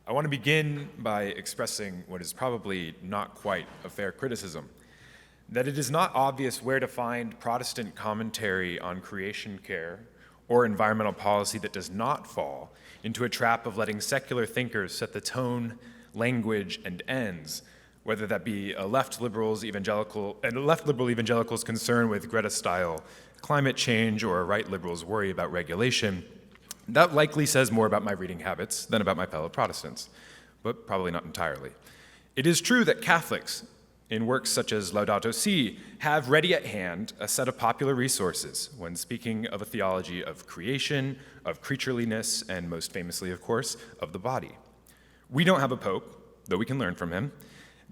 I want to begin by expressing what is probably not quite a fair criticism, that it is not obvious where to find Protestant commentary on creation care or environmental policy that does not fall into a trap of letting secular thinkers set the tone, language, and ends, whether that be a left liberal evangelical's concern with Greta-style climate change or a right liberal's worry about regulation. That likely says more about my reading habits than about my fellow Protestants, but probably not entirely. It is true that Catholics, in works such as Laudato Si', have ready at hand a set of popular resources when speaking of a theology of creation, of creatureliness, and most famously, of course, of the body. We don't have a pope, though we can learn from him,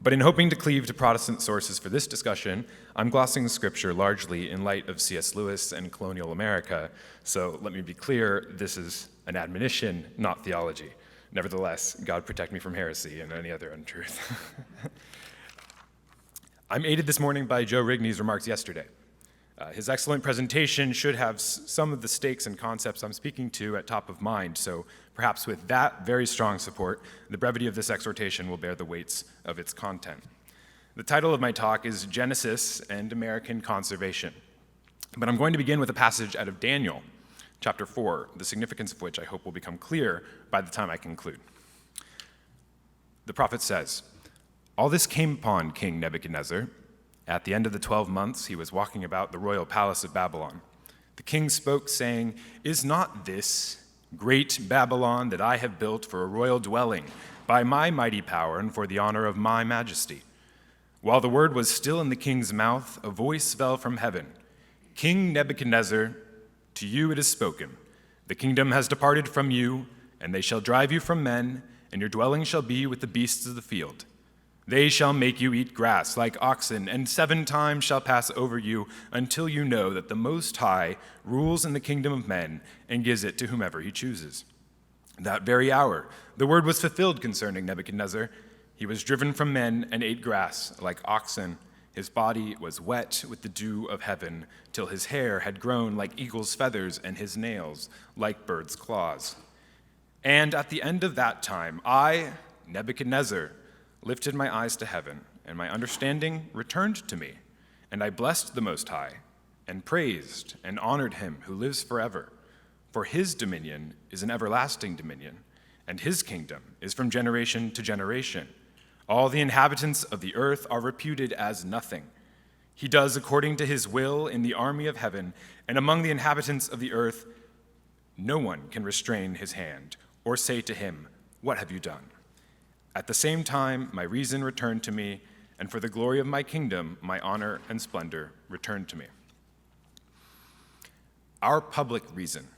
but in hoping to cleave to Protestant sources for this discussion, I'm glossing Scripture largely in light of C.S. Lewis and colonial America, so let me be clear, this is an admonition, not theology. Nevertheless, God protect me from heresy and any other untruth. I'm aided this morning by Joe Rigney's remarks yesterday. His excellent presentation should have some of the stakes and concepts I'm speaking to at top of mind, so perhaps with that very strong support, the brevity of this exhortation will bear the weights of its content. The title of my talk is Genesis and American Conservation, but I'm going to begin with a passage out of Daniel, chapter 4, the significance of which I hope will become clear by the time I conclude. The prophet says, "All this came upon King Nebuchadnezzar. At the end of the 12 months, he was walking about the royal palace of Babylon. The king spoke, saying, 'Is not this great Babylon that I have built for a royal dwelling by my mighty power and for the honor of my majesty?' While the word was still in the king's mouth, a voice fell from heaven. 'King Nebuchadnezzar, to you it is spoken. The kingdom has departed from you, and they shall drive you from men, and your dwelling shall be with the beasts of the field. They shall make you eat grass like oxen, and 7 times shall pass over you until you know that the Most High rules in the kingdom of men and gives it to whomever he chooses.' That very hour, the word was fulfilled concerning Nebuchadnezzar. He was driven from men and ate grass like oxen. His body was wet with the dew of heaven, till his hair had grown like eagle's feathers and his nails like bird's claws. And at the end of that time, I, Nebuchadnezzar, lifted my eyes to heaven, and my understanding returned to me, and I blessed the Most High, and praised and honored him who lives forever. For his dominion is an everlasting dominion, and his kingdom is from generation to generation. All the inhabitants of the earth are reputed as nothing. He does according to his will in the army of heaven, and among the inhabitants of the earth, no one can restrain his hand or say to him, 'What have you done?' At the same time, my reason returned to me, and for the glory of my kingdom, my honor and splendor returned to me." Our public reason,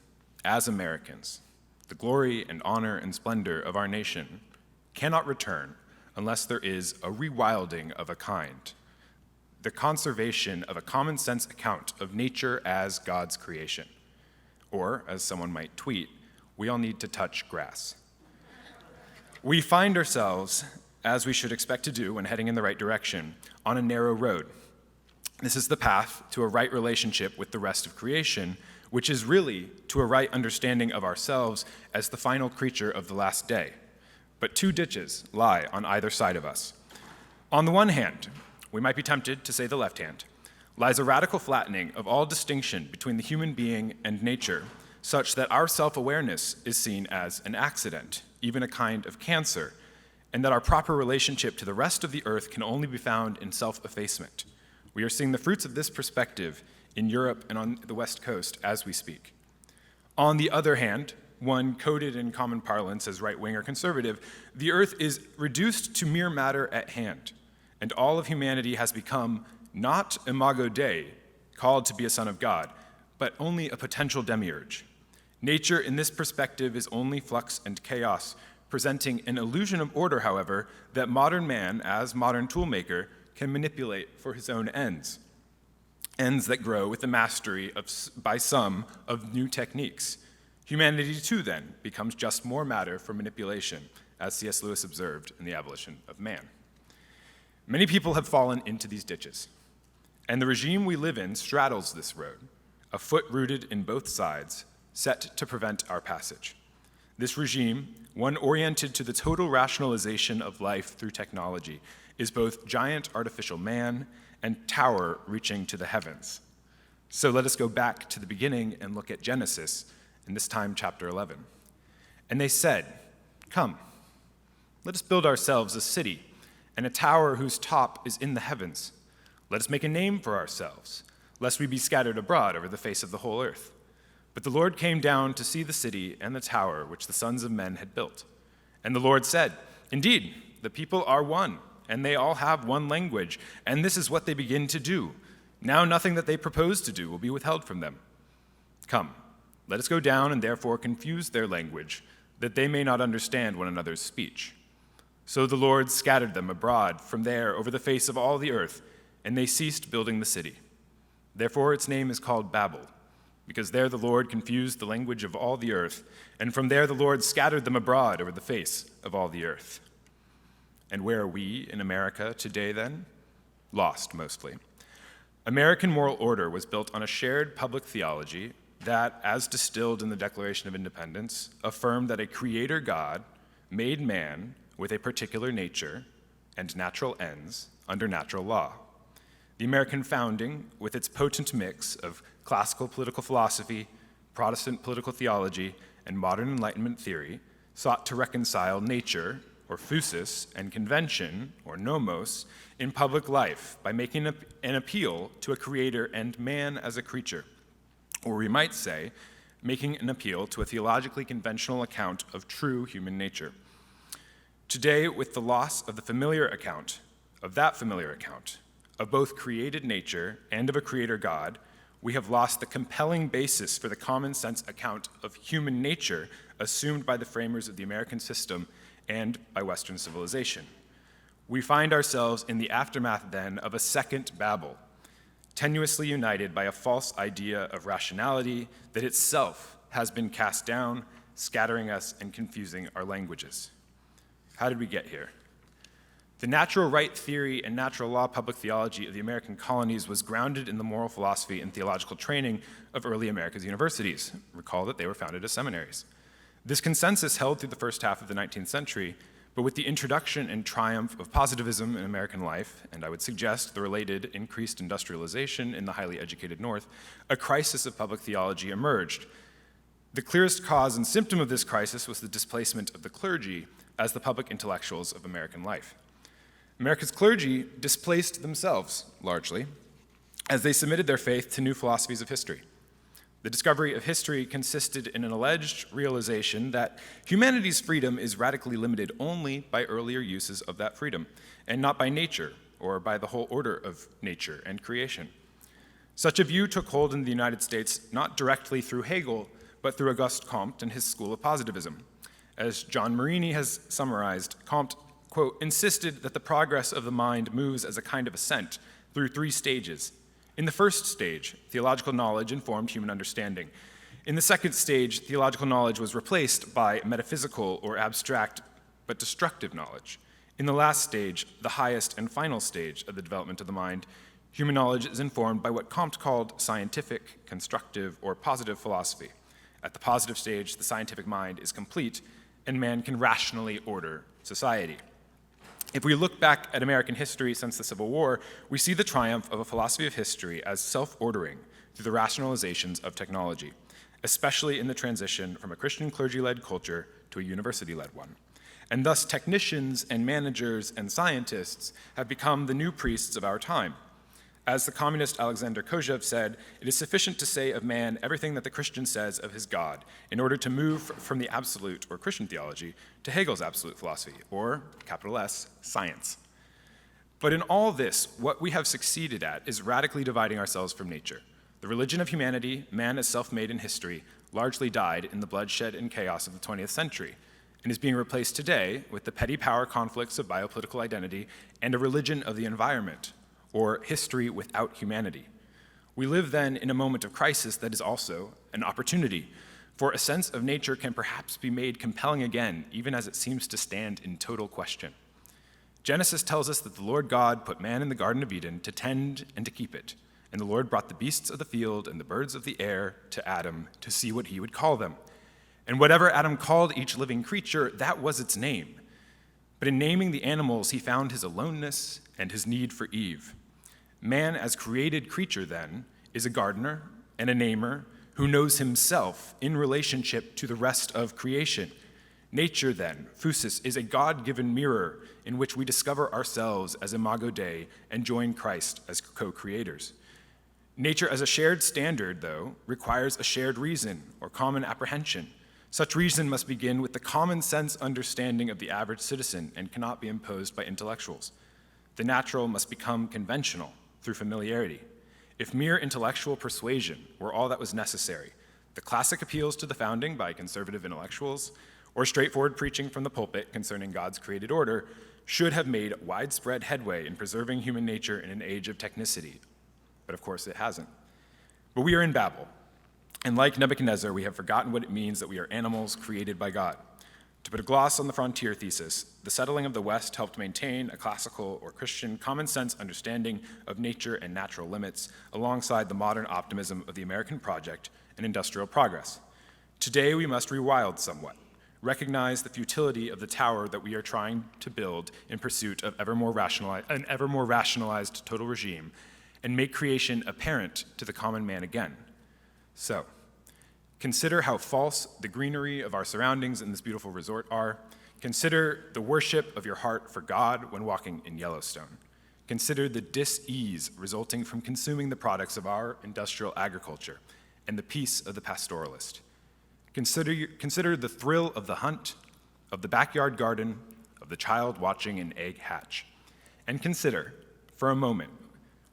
as Americans, the glory and honor and splendor of our nation, cannot return unless there is a rewilding of a kind, the conservation of a common sense account of nature as God's creation. Or, as someone might tweet, we all need to touch grass. We find ourselves, as we should expect to do when heading in the right direction, on a narrow road. This is the path to a right relationship with the rest of creation, which is really to a right understanding of ourselves as the final creature of the last day. But 2 ditches lie on either side of us. On the one hand, we might be tempted to say the left hand, lies a radical flattening of all distinction between the human being and nature, such that our self-awareness is seen as an accident, even a kind of cancer, and that our proper relationship to the rest of the earth can only be found in self-effacement. We are seeing the fruits of this perspective in Europe and on the West Coast as we speak. On the other hand, one coded in common parlance as right-wing or conservative, the earth is reduced to mere matter at hand, and all of humanity has become not imago Dei, called to be a son of God, but only a potential demiurge. Nature in this perspective is only flux and chaos, presenting an illusion of order, however, that modern man, as modern toolmaker, can manipulate for his own ends that grow with the mastery by some of new techniques. Humanity, too, then, becomes just more matter for manipulation, as C.S. Lewis observed in The Abolition of Man. Many people have fallen into these ditches, and the regime we live in straddles this road, a foot rooted in both sides, set to prevent our passage. This regime, one oriented to the total rationalization of life through technology, is both giant artificial man and tower reaching to the heavens. So let us go back to the beginning and look at Genesis, and this time chapter 11. And they said, "Come, let us build ourselves a city, and a tower whose top is in the heavens. Let us make a name for ourselves, lest we be scattered abroad over the face of the whole earth." But the Lord came down to see the city and the tower which the sons of men had built. And the Lord said, "Indeed, the people are one, and they all have one language, and this is what they begin to do. Now nothing that they propose to do will be withheld from them. Come, let us go down and therefore confuse their language, that they may not understand one another's speech." So the Lord scattered them abroad from there over the face of all the earth, and they ceased building the city. Therefore its name is called Babel, because there the Lord confused the language of all the earth, and from there the Lord scattered them abroad over the face of all the earth. And where are we in America today then? Lost, mostly. American moral order was built on a shared public theology that, as distilled in the Declaration of Independence, affirmed that a creator God made man with a particular nature and natural ends under natural law. The American founding, with its potent mix of classical political philosophy, Protestant political theology, and modern Enlightenment theory, sought to reconcile nature, or physis, and convention, or nomos, in public life by making an appeal to a creator and man as a creature, or we might say, making an appeal to a theologically conventional account of true human nature. Today, with the loss of the familiar account, of both created nature and of a creator God, we have lost the compelling basis for the common sense account of human nature assumed by the framers of the American system and by Western civilization. We find ourselves in the aftermath then of a second Babel, tenuously united by a false idea of rationality that itself has been cast down, scattering us and confusing our languages. How did we get here? The natural right theory and natural law public theology of the American colonies was grounded in the moral philosophy and theological training of early America's universities. Recall that they were founded as seminaries. This consensus held through the first half of the 19th century, but with the introduction and triumph of positivism in American life, and I would suggest the related increased industrialization in the highly educated North, a crisis of public theology emerged. The clearest cause and symptom of this crisis was the displacement of the clergy as the public intellectuals of American life. America's clergy displaced themselves, largely, as they submitted their faith to new philosophies of history. The discovery of history consisted in an alleged realization that humanity's freedom is radically limited only by earlier uses of that freedom, and not by nature, or by the whole order of nature and creation. Such a view took hold in the United States not directly through Hegel, but through Auguste Comte and his school of positivism. As John Marini has summarized, Comte, quote, insisted that the progress of the mind moves as a kind of ascent through three stages. In the first stage, theological knowledge informed human understanding. In the second stage, theological knowledge was replaced by metaphysical or abstract but destructive knowledge. In the last stage, the highest and final stage of the development of the mind, human knowledge is informed by what Comte called scientific, constructive, or positive philosophy. At the positive stage, the scientific mind is complete, and man can rationally order society. If we look back at American history since the Civil War, we see the triumph of a philosophy of history as self-ordering through the rationalizations of technology, especially in the transition from a Christian clergy-led culture to a university-led one. And thus, technicians and managers and scientists have become the new priests of our time. As the communist Alexander Kojève said, it is sufficient to say of man everything that the Christian says of his God in order to move from the absolute, or Christian theology, to Hegel's absolute philosophy, or, capital S, science. But in all this, what we have succeeded at is radically dividing ourselves from nature. The religion of humanity, man as self-made in history, largely died in the bloodshed and chaos of the 20th century, and is being replaced today with the petty power conflicts of biopolitical identity and a religion of the environment, or history without humanity. We live then in a moment of crisis that is also an opportunity, for a sense of nature can perhaps be made compelling again, even as it seems to stand in total question. Genesis tells us that the Lord God put man in the Garden of Eden to tend and to keep it, and the Lord brought the beasts of the field and the birds of the air to Adam to see what he would call them. And whatever Adam called each living creature, that was its name. But in naming the animals, he found his aloneness and his need for Eve. Man, as created creature, then, is a gardener and a namer who knows himself in relationship to the rest of creation. Nature, then, physis, is a God-given mirror in which we discover ourselves as imago Dei and join Christ as co-creators. Nature as a shared standard, though, requires a shared reason or common apprehension. Such reason must begin with the common sense understanding of the average citizen and cannot be imposed by intellectuals. The natural must become conventional through familiarity. If mere intellectual persuasion were all that was necessary, the classic appeals to the founding by conservative intellectuals or straightforward preaching from the pulpit concerning God's created order should have made widespread headway in preserving human nature in an age of technicity. But of course it hasn't. But we are in Babel. And like Nebuchadnezzar, we have forgotten what it means that we are animals created by God. To put a gloss on the frontier thesis, the settling of the West helped maintain a classical or Christian common sense understanding of nature and natural limits alongside the modern optimism of the American project and industrial progress. Today, we must rewild somewhat, recognize the futility of the tower that we are trying to build in pursuit of an ever more rationalized total regime, and make creation apparent to the common man again. So, consider how false the greenery of our surroundings in this beautiful resort are. Consider the worship of your heart for God when walking in Yellowstone. Consider the dis-ease resulting from consuming the products of our industrial agriculture and the peace of the pastoralist. Consider the thrill of the hunt, of the backyard garden, of the child watching an egg hatch. And consider, for a moment,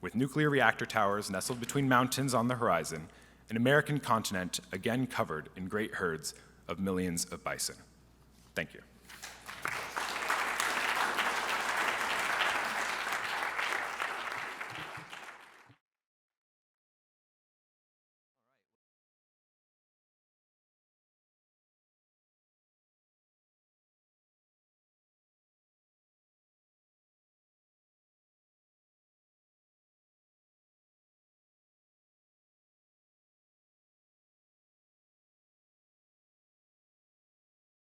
with nuclear reactor towers nestled between mountains on the horizon, an American continent again covered in great herds of millions of bison. Thank you.